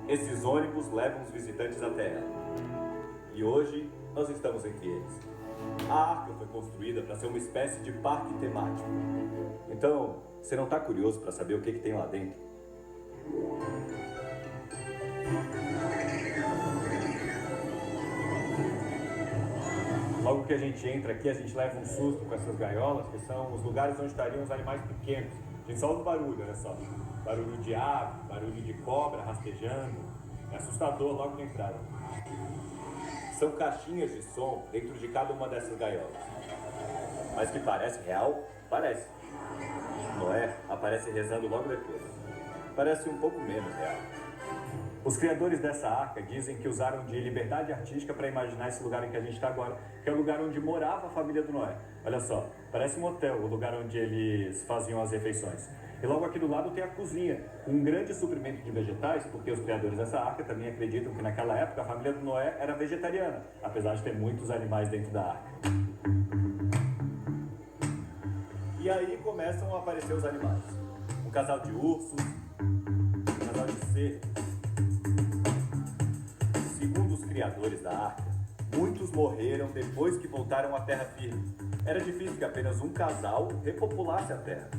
Esses ônibus levam os visitantes até ela. E hoje, nós estamos entre eles. A arca foi construída para ser uma espécie de parque temático. Então, você não está curioso para saber o que tem lá dentro? Logo que a gente entra aqui, a gente leva um susto com essas gaiolas, que são os lugares onde estariam os animais pequenos. A gente só ouve barulho, olha só. Barulho de ave, barulho de cobra rastejando. É assustador logo na entrada. São caixinhas de som dentro de cada uma dessas gaiolas. Mas que parece real? Parece. Noé aparece rezando logo depois. Parece um pouco menos real. Os criadores dessa arca dizem que usaram de liberdade artística para imaginar esse lugar em que a gente está agora, que é o lugar onde morava a família do Noé. Olha só, parece um hotel, o lugar onde eles faziam as refeições. E logo aqui do lado tem a cozinha, com um grande suprimento de vegetais, porque os criadores dessa arca também acreditam que naquela época a família do Noé era vegetariana, apesar de ter muitos animais dentro da arca. E aí começam a aparecer os animais. Um casal de ursos, um casal de cervos. Segundo os criadores da arca, muitos morreram depois que voltaram à terra firme. Era difícil que apenas um casal repopulasse a terra.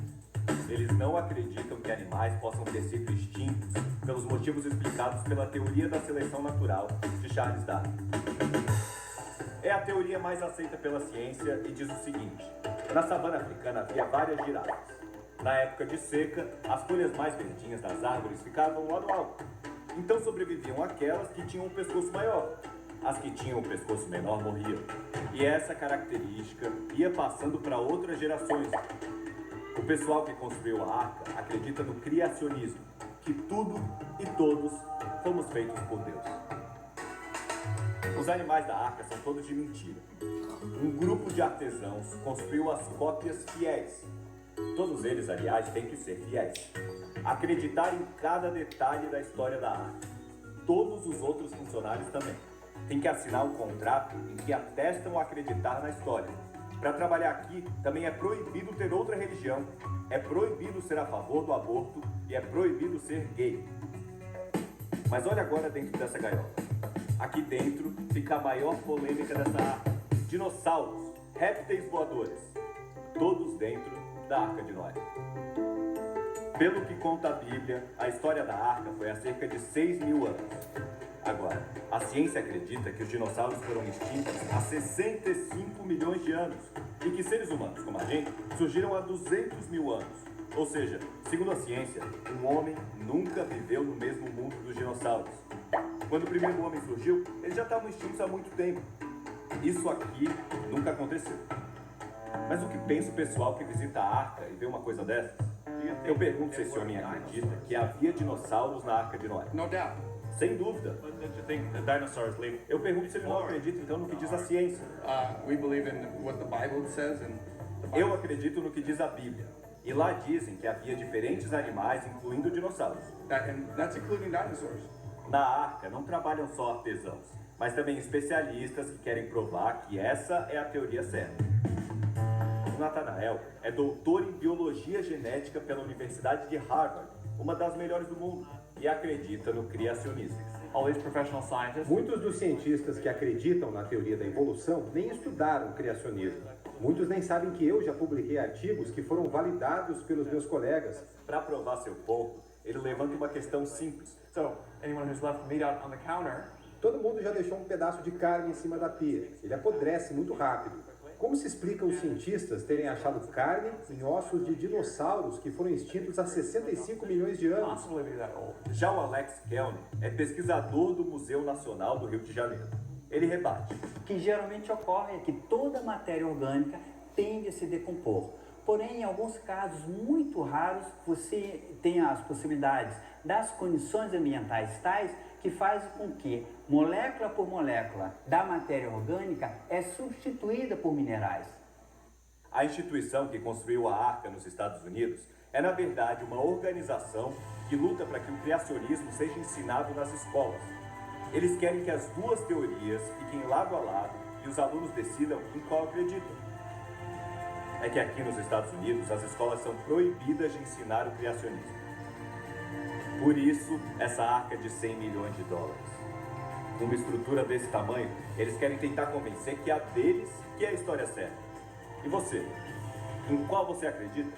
Eles não acreditam que animais possam ter sido extintos pelos motivos explicados pela teoria da seleção natural de Charles Darwin. É a teoria mais aceita pela ciência e diz o seguinte: na savana africana havia várias girafas. Na época de seca, as folhas mais verdinhas das árvores ficavam lá no alto. Então sobreviviam aquelas que tinham um pescoço maior. As que tinham um pescoço menor morriam. E essa característica ia passando para outras gerações. O pessoal que construiu a arca acredita no criacionismo, que tudo e todos fomos feitos por Deus. Os animais da arca são todos de mentira. Um grupo de artesãos construiu as cópias fiéis. Todos eles, aliás, têm que ser fiéis. Acreditar em cada detalhe da história da arca. Todos os outros funcionários também. Têm que assinar um contrato em que atestam acreditar na história. Para trabalhar aqui, também é proibido ter outra religião, é proibido ser a favor do aborto e é proibido ser gay. Mas olha agora dentro dessa gaiola. Aqui dentro fica a maior polêmica dessa arca. Dinossauros, répteis voadores, todos dentro da Arca de Noé. Pelo que conta a Bíblia, a história da arca foi há cerca de 6.000 anos. Agora, a ciência acredita que os dinossauros foram extintos há 65 milhões de anos e que seres humanos, como a gente, surgiram há 200.000 anos. Ou seja, segundo a ciência, um homem nunca viveu no mesmo mundo dos dinossauros. Quando o primeiro homem surgiu, eles já estavam extintos há muito tempo. Isso aqui nunca aconteceu. Mas o que pensa o pessoal que visita a arca e vê uma coisa dessas? Eu pergunto se esse homem acredita que havia dinossauros na Arca de Noé. No doubt. Sem dúvida. Eu pergunto se ele não acredita então no que diz a ciência. We believe in what the Bible says and the Bible. Eu acredito no que diz a Bíblia. E lá dizem que havia diferentes animais, incluindo dinossauros. And that's including dinosaurs. Na arca não trabalham só artesãos, mas também especialistas que querem provar que essa é a teoria certa. O Nathanael é doutor em biologia genética pela Universidade de Harvard, uma das melhores do mundo, e acredita no criacionismo. All these professional scientists. Muitos dos cientistas que acreditam na teoria da evolução nem estudaram o criacionismo. Muitos nem sabem que eu já publiquei artigos que foram validados pelos meus colegas. Para provar seu ponto, ele levanta uma questão simples. So, anyone who's left meat out on the counter. Todo mundo já deixou um pedaço de carne em cima da pia. Ele apodrece muito rápido. Como se explica os cientistas terem achado carne em ossos de dinossauros que foram extintos há 65 milhões de anos? Possibly be that old. Já o Alex Kelly é pesquisador do Museu Nacional do Rio de Janeiro. Ele rebate. O que geralmente ocorre é que toda matéria orgânica tende a se decompor. Porém, em alguns casos muito raros, você tem as possibilidades das condições ambientais tais que fazem com que, molécula por molécula da matéria orgânica, é substituída por minerais. A instituição que construiu a Arca nos Estados Unidos é, na verdade, uma organização que luta para que o criacionismo seja ensinado nas escolas. Eles querem que as duas teorias fiquem lado a lado e os alunos decidam em qual acreditam. É que aqui nos Estados Unidos as escolas são proibidas de ensinar o criacionismo. Por isso, essa arca de 100 milhões de dólares. Com uma estrutura desse tamanho, eles querem tentar convencer que é a deles que é a história certa. E você? Em qual você acredita?